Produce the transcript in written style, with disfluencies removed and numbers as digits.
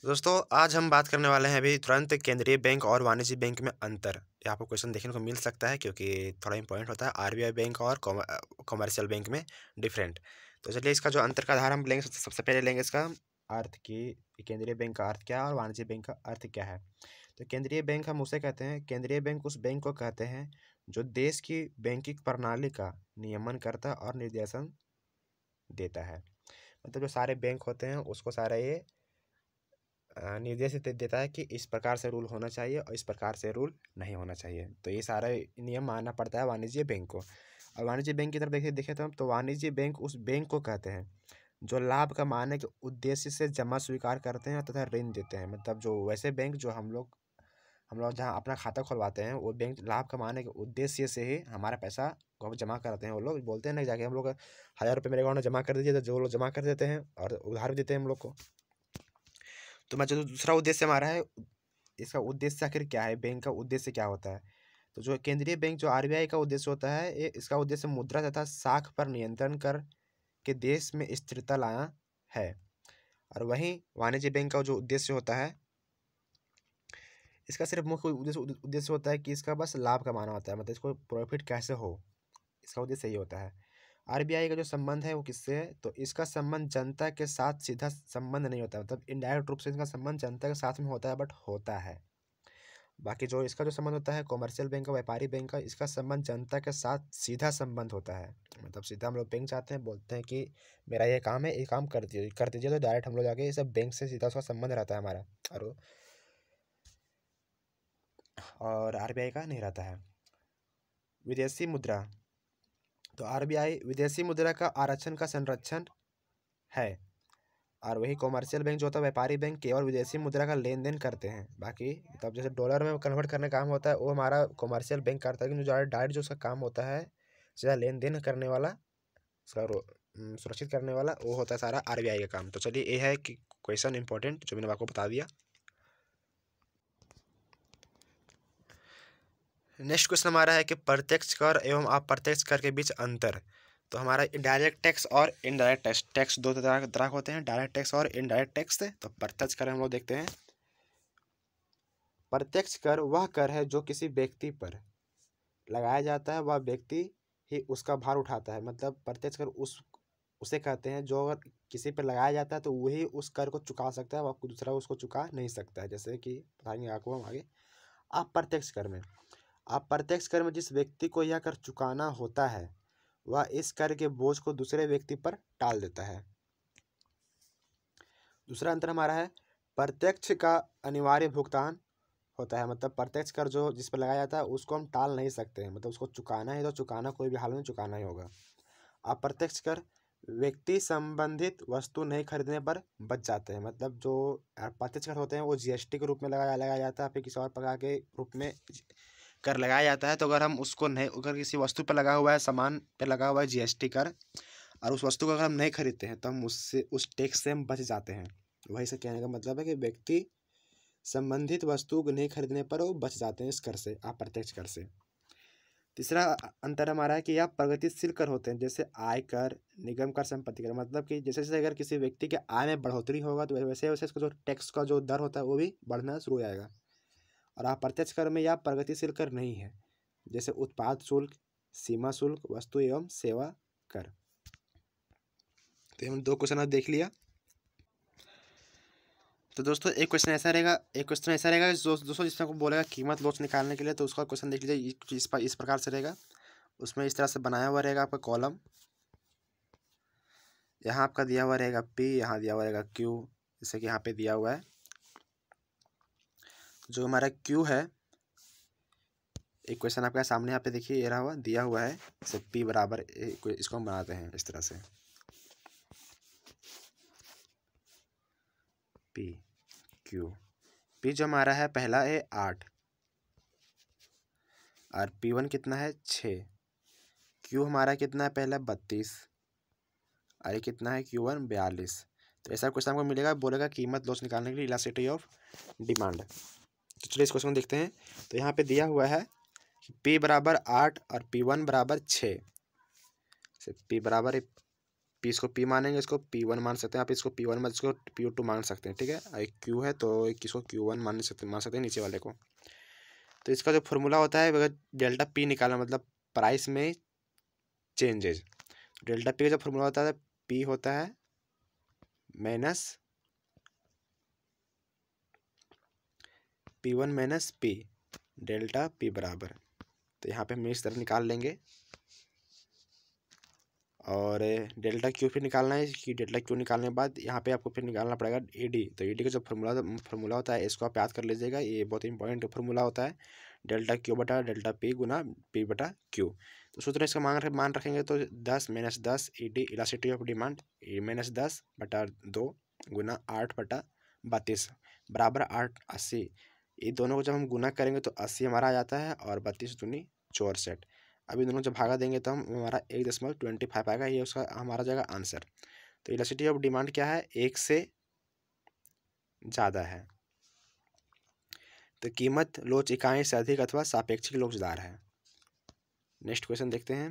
दोस्तों आज हम बात करने वाले हैं अभी तुरंत केंद्रीय बैंक और वाणिज्य बैंक में अंतर। ये आपको क्वेश्चन देखने को मिल सकता है क्योंकि थोड़ा इंपॉर्टेंट होता है आरबीआई बैंक और कॉमर्शियल बैंक में डिफरेंट। तो चलिए इसका जो अंतर का आधार हम लेंगे सबसे पहले लेंगे इसका अर्थ की केंद्रीय बैंक का अर्थ क्या है और वाणिज्य बैंक का अर्थ क्या है। तो केंद्रीय बैंक हम उसे कहते हैं, केंद्रीय बैंक उस बैंक को कहते हैं जो देश की बैंकिंग प्रणाली का नियमन करता और निर्देशन देता है। मतलब जो सारे बैंक होते हैं उसको सारा ये निर्देश देता है कि इस प्रकार से रूल होना चाहिए और इस प्रकार से रूल नहीं होना चाहिए। तो ये सारा नियम मानना पड़ता है वाणिज्य बैंक को। और वाणिज्य बैंक की तरफ देखिए देखें तो वाणिज्य बैंक उस बैंक को कहते हैं जो लाभ कमाने के उद्देश्य से जमा स्वीकार करते हैं तथा ऋण देते हैं। मतलब जो वैसे बैंक जो हम लोग जहाँ अपना खाता खुलवाते हैं वो बैंक लाभ कमाने के उद्देश्य से ही हमारा पैसा को जमा कराते हैं। वो लोग बोलते हैं ना जाके हम लोग 1000 रुपये मेरे अकाउंट में जमा कर दीजिए, तो जो लोग जमा कर देते हैं और उधार भी देते हैं हम लोग को। तो मैं जो दूसरा उद्देश्य हमारा है, इसका उद्देश्य आखिर क्या है, बैंक का उद्देश्य क्या होता है। तो जो केंद्रीय बैंक जो आरबीआई का उद्देश्य होता है, ये इसका उद्देश्य मुद्रा तथा साख पर नियंत्रण कर के देश में स्थिरता लाना है। और वहीं वाणिज्य बैंक का जो उद्देश्य होता है, इसका सिर्फ मुख्य उद्देश्य होता है कि इसका बस लाभ कमाना होता है, मतलब इसको प्रॉफिट कैसे हो, इसका उद्देश्य यही होता है। आरबीआई का जो संबंध है वो किससे है, तो इसका संबंध जनता के साथ सीधा संबंध नहीं होता, मतलब इनडायरेक्ट रूप से इसका संबंध जनता के साथ में होता है, बट होता है। बाकी जो इसका जो संबंध होता है कॉमर्शियल बैंक का, व्यापारी बैंक का, इसका संबंध जनता के साथ सीधा संबंध होता है। मतलब सीधा हम लोग बैंक जाते हैं, बोलते हैं कि मेरा ये काम है, ये काम कर दीजिए, तो डायरेक्ट हम लोग जाके ये सब बैंक से सीधा उसका संबंध रहता है हमारा। और आरबीआई का नहीं रहता है। विदेशी मुद्रा, तो आरबीआई विदेशी मुद्रा का आरक्षण का संरक्षण है। और वही कॉमर्शियल बैंक जो होता है, व्यापारी बैंक, केवल विदेशी मुद्रा का लेन देन करते हैं। बाकी मतलब जैसे डॉलर में कन्वर्ट करने का काम होता है वो हमारा कॉमर्शियल बैंक करता है, कि जो डायरेक्ट जो उसका काम होता है सीधा लेन देन करने वाला, उसका सुरक्षित करने वाला, वो होता है सारा आरबीआई का काम। तो चलिए ये है कि क्वेश्चन इंपॉर्टेंट जो मैंने आपको बता दिया। नेक्स्ट क्वेश्चन हमारा है कि प्रत्यक्ष कर एवं अप्रत्यक्ष कर के बीच अंतर। तो हमारा डायरेक्ट टैक्स और इनडायरेक्ट टैक्स, टैक्स दो तरह होते हैं, डायरेक्ट टैक्स और इनडायरेक्ट टैक्स। तो प्रत्यक्ष कर हम लोग देखते हैं। प्रत्यक्ष कर वह कर है जो किसी व्यक्ति पर लगाया जाता है, वह व्यक्ति ही उसका भार उठाता है। मतलब प्रत्यक्ष कर उसे कहते हैं जो अगर किसी पर लगाया जाता है तो वही उस कर को चुका सकता है, वह दूसरा उसको चुका नहीं सकता है। जैसे कि बताएंगे आपको हम आगे। अप्रत्यक्ष कर में, अप्रत्यक्ष कर में जिस व्यक्ति को यह कर चुकाना होता है वह इस कर के बोझ को दूसरे व्यक्ति पर टाल देता है। दूसरा अंतर हमारा है प्रत्यक्ष का अनिवार्य भुगतान होता है। मतलब प्रत्यक्ष कर जो जिस पर लगाया जाता है उसको हम टाल नहीं सकते हैं, मतलब उसको चुकाना है तो चुकाना, कोई भी हाल में चुकाना ही होगा। अप्रत्यक्ष कर व्यक्ति संबंधित वस्तु नहीं खरीदने पर बच जाते हैं। मतलब जो अप्रत्यक्ष कर होते हैं वो जीएसटी के रूप में लगाया जाता है, फिर किसी और प्रकार के रूप में कर लगाया जाता है। तो अगर हम उसको नहीं, अगर किसी वस्तु पर लगा हुआ है, सामान पर लगा हुआ है जीएसटी कर, और उस वस्तु को अगर हम नहीं खरीदते हैं तो हम उससे उस टैक्स से हम बच जाते हैं। वही से कहने का मतलब है कि व्यक्ति संबंधित वस्तु को नहीं खरीदने पर वो बच जाते हैं इस कर से, अप्रत्यक्ष कर से। तीसरा अंतर हमारा है कि यह प्रगतिशील कर होते हैं, जैसे आय कर, निगम कर, संपत्ति कर। मतलब कि जैसे जैसे अगर किसी व्यक्ति के आय में बढ़ोतरी होगा तो वैसे वैसे उसका जो टैक्स का जो दर होता है वो भी बढ़ना शुरू हो जाएगा। और अप्रत्यक्ष कर में यह प्रगतिशील कर नहीं है, जैसे उत्पाद शुल्क, सीमा शुल्क, वस्तु एवं सेवा कर। तो हम 2 क्वेश्चन आज देख लिया। तो दोस्तों एक क्वेश्चन ऐसा रहेगा, कि दोस्तों जिसमें आपको बोलेगा कीमत लॉस निकालने के लिए, तो उसका क्वेश्चन देख लीजिए। इस प्रकार से रहेगा, उसमें इस तरह से बनाया हुआ रहेगा आपका कॉलम। यहाँ आपका दिया हुआ रहेगा पी, यहाँ दिया हुआ रहेगा क्यू, जैसे कि यहाँ पे दिया हुआ है। जो हमारा क्यू है, एक क्वेश्चन आपका सामने यहाँ पे देखिए, ये रहा हुआ दिया हुआ है, जैसे पी बराबर, इसको हम बनाते हैं इस तरह से, पी क्यू। पी जो हमारा है पहला है 8, और P1 कितना है 6। क्यू हमारा कितना है पहला 32, और ये कितना है Q1 42। तो ऐसा क्वेश्चन आपको मिलेगा, बोलेगा कीमत लॉस निकालने के लिए इलास्टिसिटी ऑफ डिमांड। तो चलिए इस क्वेश्चन को देखते हैं। तो यहाँ पे दिया हुआ है P बराबर 8 और P1 बराबर 6। P बराबर पी इसको पी मानेंगे, इसको P1 मान सकते हैं आप, इसको P1 मत इसको P2 मान सकते हैं, ठीक है। एक Q है तो इसको Q1 मान सकते हैं नीचे वाले को। तो इसका जो फॉर्मूला होता है अगर डेल्टा पी निकालना मतलब प्राइस में चेंजेज, डेल्टा पी का जो फॉर्मूला होता है पी होता है minus P1 minus P, delta P बराबर, तो यहाँ पे हम इस तरह निकाल लेंगे। और डेल्टा क्यू फिर निकालना है कि डेल्टा क्यू निकालने के बाद यहाँ पे आपको फिर निकालना पड़ेगा ईडी। तो ईडी का जो फॉर्मूला होता है इसको आप याद कर लीजिएगा, ये बहुत इंपॉर्टेंट फॉर्मूला होता है, डेल्टा क्यू बटा डेल्टा पी गुना पी बटा क्यू। तो सूत्र इसका मान रखेंगे तो 10 minus 10 ED elasticity of demand minus 10 बटा 2 गुना 8 बटा 32 बराबर 8 80। ये दोनों को जब हम गुना करेंगे तो 80 हमारा आ जाता है और 32 दूनी 64। अभी दोनों जब भागा देंगे तो हम हमारा 1.25 आएगा, ये उसका हमारा जाएगा आंसर। तो इलास्टिसिटी ऑफ डिमांड क्या है, 1 से ज़्यादा है। तो कीमत लोच इकाई से अधिक अथवा सापेक्षिक लोचदार है। नेक्स्ट क्वेश्चन देखते हैं।